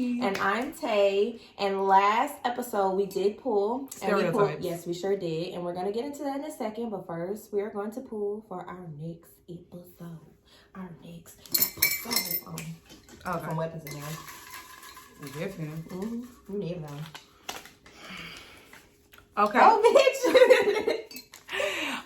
LAKEY. And I'm Tay. And last episode we did pull. Stereotypes. Yes, we sure did. And we're going to get into that in a second. But first, we're going to pull for our next episode. Okay. Some weapons in there. Definitely. You never know. Okay. Oh, bitch.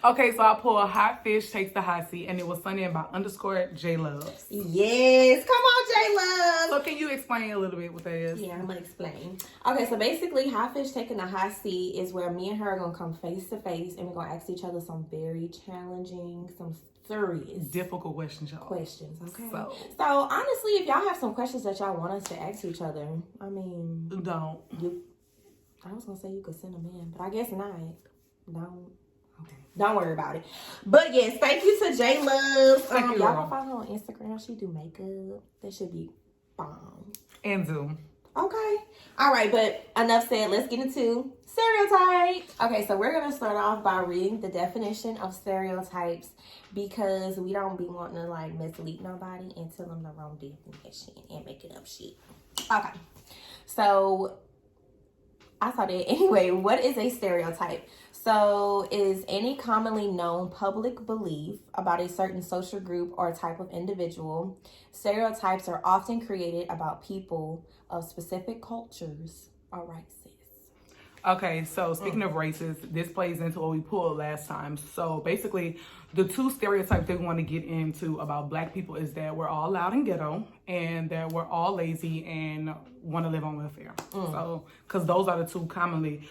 Okay, so I pulled Hotfish Takes the Hot Seat, and it was Sunny by _J-Loves. Yes. Come on, J-Love. So can you explain a little bit what that is? Yeah, I'm going to explain. Okay, so basically, Hotfish Taking the Hot Seat is where me and her are going to come face to face, and we're going to ask each other some very challenging, some serious, difficult questions, y'all. Questions, okay? So honestly, if y'all have some questions that y'all want us to ask each other, I mean... Don't. I was going to say you could send them in, but I guess not. Don't. Okay. Don't worry about it. But yes, thank you to J-Love. Y'all can find her on Instagram. She do makeup. That should be bomb. And Zoom. Okay. All right, but enough said. Let's get into stereotypes. Okay, so we're going to start off by reading the definition of stereotypes because we don't be wanting to like mislead nobody and tell them the wrong definition and making up shit. Okay. So I thought it anyway. What is a stereotype? So it is any commonly known public belief about a certain social group or type of individual. Stereotypes are often created about people of specific cultures or races. Okay, so speaking of races, this plays into what we pulled last time. So basically, the two stereotypes that we want to get into about Black people is that we're all loud and ghetto, and that we're all lazy and want to live on welfare. So, because those are the two commonly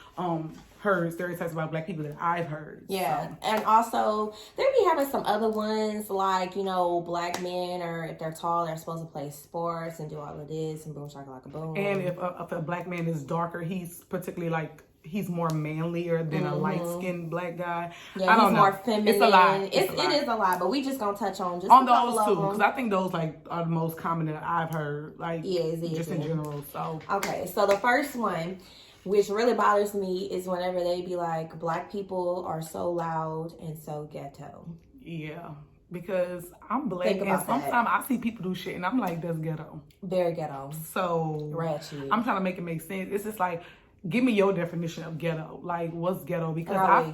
heard stereotypes about Black people that I've heard. Yeah, so. And also they be having some other ones like, you know, Black men, or if they're tall, they're supposed to play sports and do all of this and boom shakalaka boom. And if a Black man is darker, he's particularly like, he's more manlier than a light-skinned Black guy. Yeah, I don't know. More feminine. It's a lot. It is a lot, but we just gonna touch on just on those two because I think those like are the most common that I've heard. Like, just in general. So okay, so the first one, which really bothers me, is whenever they be like, Black people are so loud and so ghetto. Yeah, because I'm Black and sometimes I see people do shit and I'm like, that's ghetto. Very ghetto. So ratchet. I'm trying to make it make sense. It's just like, give me your definition of ghetto. Like, what's ghetto? Because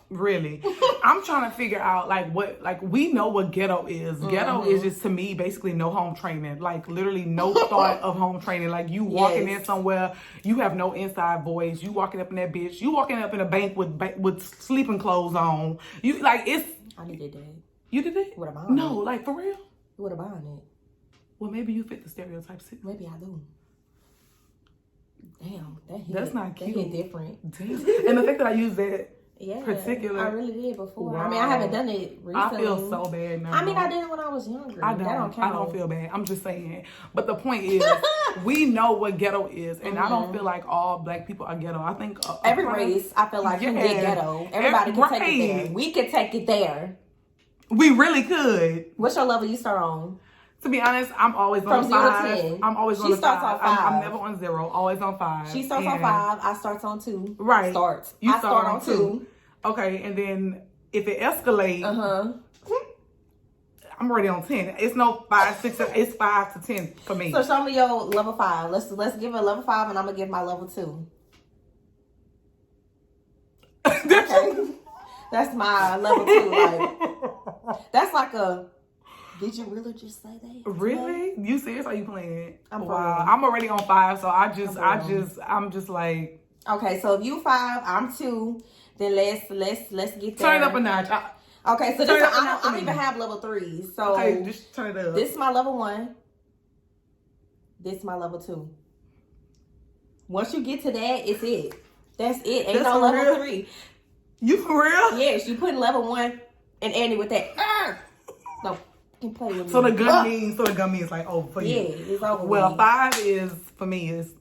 really, I'm trying to figure out like what, like we know what ghetto is. Ghetto is just to me basically no home training. Like literally no thought of home training. Like you walking in somewhere, you have no inside voice. You walking up in that bitch. You walking up in a bank with sleeping clothes on. You like it's. I did that. You did it? With a bonnet. No, like for real. With a bonnet. Well, maybe you fit the stereotypes too. Maybe I do. Damn, that's not cute. That hit different. Damn. And the fact that I used that particular, I really did before. Wow. I mean, I haven't done it recently. I feel so bad now. I mean, I did it when I was younger. I don't feel bad. I'm just saying. But the point is, we know what ghetto is, and I don't feel like all Black people are ghetto. I think every race, I feel like can get ghetto. Everybody can take it there. We can take it there. We really could. What's your level you start on? To be honest, I'm always on 5. I'm always on 5. She starts on 5. I'm never on 0. Always on 5. She starts on 5. I starts on 2. Right. I start on 2. Okay, and then if it escalates, I'm already on 10. It's no 5, 6. It's 5 to 10 for me. So show me your level 5. Let's give it a level 5, and I'm gonna give my level 2. Okay, that's my level 2. Like that's like a. Did you really just say that? Really? You serious? Are you playing? Wow. I'm already on 5, so I'm just like. Okay, so if you 5, I'm 2, then let's get there. Turn it up a notch. Okay, so this I don't even have level 3. So okay, just turn it up. This is my level 1. This is my level 2. Once you get to that, it's it. That's it. Ain't no level 3. You for real? Yes, you put level 1 and end it with that. No. Play with so the gun means like over for you. Yeah, it's over. Well, 5 is for me is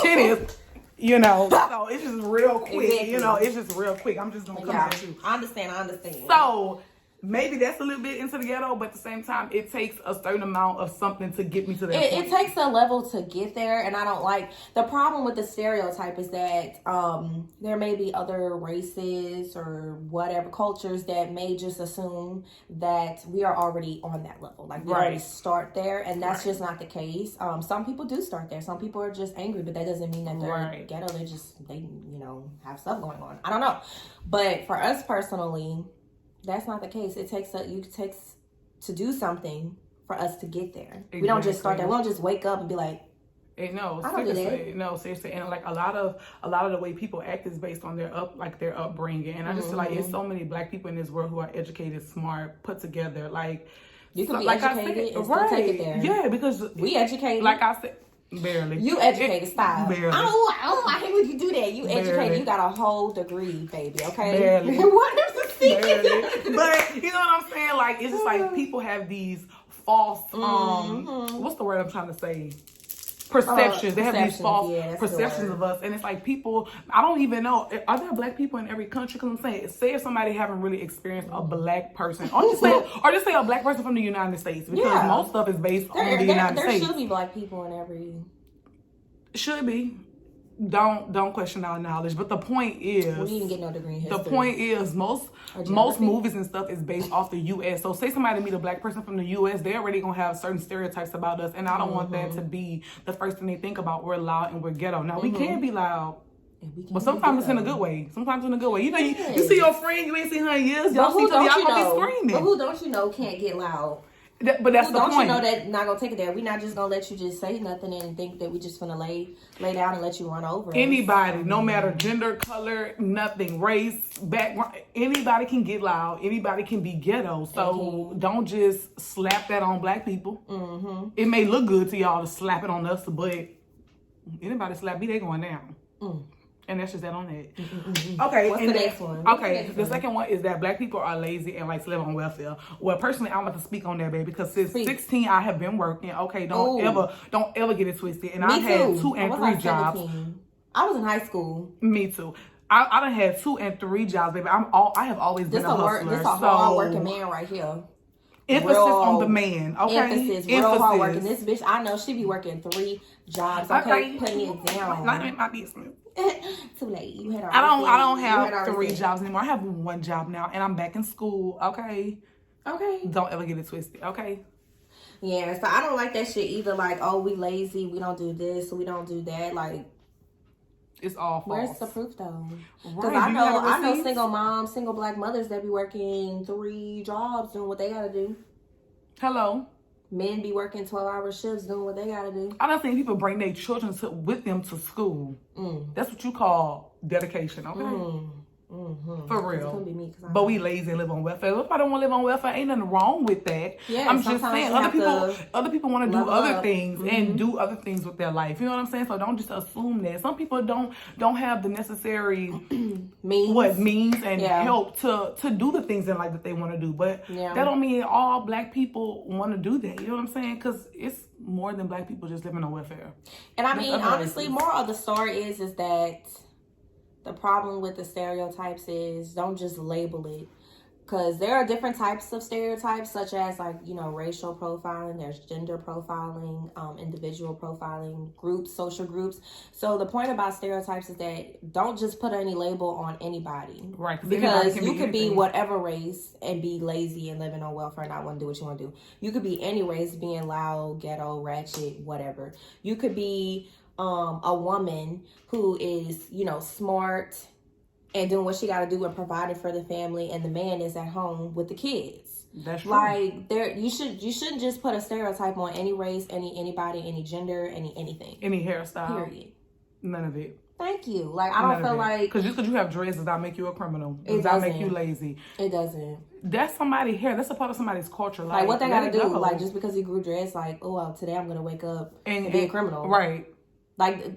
10 is, you know. So it's just real quick. Exactly. You know, it's just real quick. I'm just gonna come at you. I understand. So maybe that's a little bit into the ghetto, but at the same time, it takes a certain amount of something to get me to that point. It takes a level to get there, and I don't like the problem with the stereotype is that there may be other races or whatever cultures that may just assume that we are already on that level, like we already start there, and that's just not the case. Some people do start there. Some people are just angry, but that doesn't mean that they're ghetto. They have stuff going on. I don't know, but for us personally, that's not the case. It takes to do something for us to get there. Exactly. We don't just start there. We don't just wake up and be like, no, seriously. And like a lot of the way people act is based on their upbringing. And I just feel like there's so many black people in this world who are educated, smart, put together. Like you can be educated and still take it there. Yeah, because we educated. Like I said. Barely. You educated, style. Barely. I hate when you do that. You educated. You got a whole degree, baby. Okay. Barely. What is the secret? But you know what I'm saying? Like it's just like people have these false. What's the word I'm trying to say? Perceptions. They have these false perceptions of us, and it's like people. I don't even know. Are there black people in every country? Because I'm saying, say if somebody haven't really experienced a black person, or just say a black person from the United States, because most stuff is based on the United States. There should be black people in every. Should be. Don't question our knowledge, but the point is we didn't get no degree in history. The point is most movies and stuff is based off the U.S. So say somebody meet a black person from the U.S., they're already gonna have certain stereotypes about us, and I don't want that to be the first thing they think about. We're loud and we're ghetto. Now we can be loud. But sometimes it's in a good way. Sometimes in a good way. You know, you see your friend, you ain't seen her in years. Y'all see y'all gonna be screaming. But who don't you know can't get loud? But that's the point. Don't you know that not gonna take it there? We're not just gonna let you just say nothing and think that we just gonna lay down and let you run over anybody, no matter gender, color, nothing, race, background. Anybody can get loud. Anybody can be ghetto. So don't just slap that on black people. It may look good to y'all to slap it on us, but anybody slap me, they going down. And that's just that on that. Okay. What's the next one? Okay. The second one is that black people are lazy and like to live on welfare. Well, personally, I'm about to speak on that, baby, because since 16, I have been working. Okay. Don't ever get it twisted. And I had 2 and 3 jobs. 17. I was in high school. Me too. I done had 2 and 3 jobs, baby. I have always been a hustler. This a hard working man right here. Emphasis on the man, okay? Emphasis, real hard working. This bitch, I know she be working 3 jobs. Okay, putting it down. Not in my business. Too late. You had I don't have 3 jobs anymore. I have 1 job now, and I'm back in school. Okay. Don't ever get it twisted. Okay. Yeah. So I don't like that shit either. Like, oh, we lazy. We don't do this. We don't do that. Like, it's all false. Where's the proof though? Because I know single moms, single black mothers that be working 3 jobs doing what they gotta do. Hello. Men be working 12-hour shifts doing what they gotta do. I done seen people bring their children with them to school. That's what you call dedication, okay? For real. Be me, but we lazy and live on welfare. If I don't want to live on welfare, ain't nothing wrong with that. Yeah, I'm just saying other people want to do other things and do other things with their life. You know what I'm saying? So don't just assume that. Some people don't have the necessary means and help to do the things in life that they want to do. But that don't mean all black people want to do that. You know what I'm saying? Because it's more than black people just living on welfare. And I mean, honestly, more of the story is that the problem with the stereotypes is don't just label it, because there are different types of stereotypes, such as like, you know, racial profiling, there's gender profiling, individual profiling, groups, social groups. So the point about stereotypes is that don't just put any label on anybody, right? Because you could be whatever race and be lazy and living on welfare and not want to do what you want to do. You could be any race, being loud, ghetto, ratchet, whatever. You could be a woman who is, you know, smart and doing what she got to do and providing for the family, and the man is at home with the kids. That's true. Like, you shouldn't just put a stereotype on any race, anybody, any gender, anything, any hairstyle. Period. None of it. Thank you. Like, I don't feel like because just because you have dreads does not make you a criminal. Does not make you lazy. It doesn't. That's somebody's hair. That's a part of somebody's culture. Like what they got to do. Like, just because he grew dreads, like, oh, well, today I'm gonna wake up and be a criminal. Right. Like,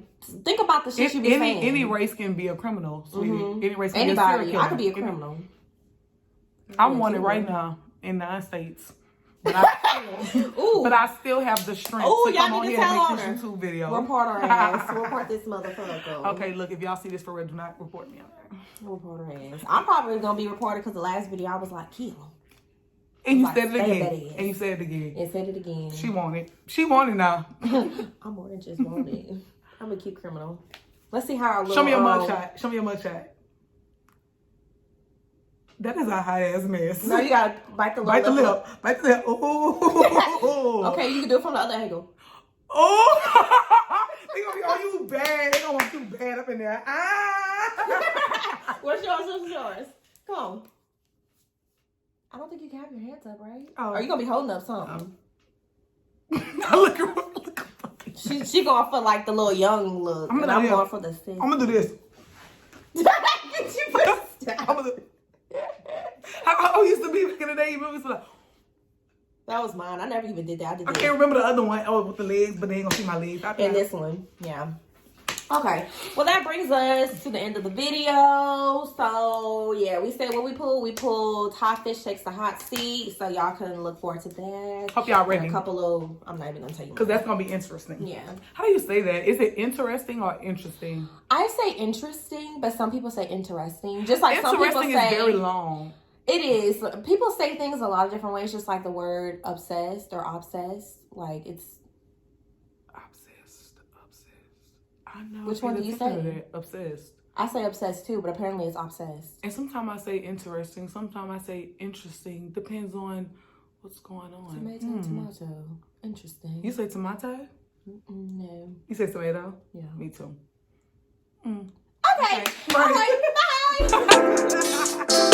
think about the shit you be saying. Any race can be a criminal, sweetie. Any race can be a serial killer. I could be a criminal. I'm wanted right now in the United States. But I still have the strength to come on here and make this YouTube video. Report her ass. Report this motherfucker. Okay, look, if y'all see this for real, do not report me on that. Report her ass. I'm probably going to be reported because the last video I was like, kill him. And you said it again. And you said it again. And said it again. She want it. She want it now. I'm more than just want it. I'm a cute criminal. Let's see how our little... Show me your mugshot. Show me your mugshot. That is a hot ass mess. No, you gotta bite the lip. Bite the lip. Bite the lip. Ooh. Okay, you can do it from the other angle. Oh! They gonna be on you bad. They gonna want you bad up in there. Ah! What's yours? What's yours? Come on. I don't think you can have your hands up, right? Oh. Are you gonna be holding up something? Look. She going for like the little young look. I'm going for the sis. I'm gonna do this. Get you put down. I'm gonna do. How used to be back in the day? That was mine. I never even did that. I can't remember the other one. Oh, with the legs, but they ain't gonna see my legs. And this one, yeah. Okay, well that brings us to the end of the video. So yeah, we said what we pulled. We pulled Hotfish Takes the Hot Seat, so y'all can look forward to that. Hope y'all ready. And a couple of, I'm not even gonna tell you. Because that's gonna be interesting. Yeah. How do you say that? Is it interesting or interesting? I say interesting, but some people say interesting. Just like some people say. Interesting is very long. It is. People say things a lot of different ways, just like the word obsessed or obsessed. Like it's obsessed. I know. Which one do you say? Obsessed. I say obsessed too, but apparently it's obsessed. And sometimes I say interesting. Sometimes I say interesting. Depends on what's going on. Tomato. Interesting. You say tomato? No. You say tomato? Yeah. Me too. Okay. All right. Bye.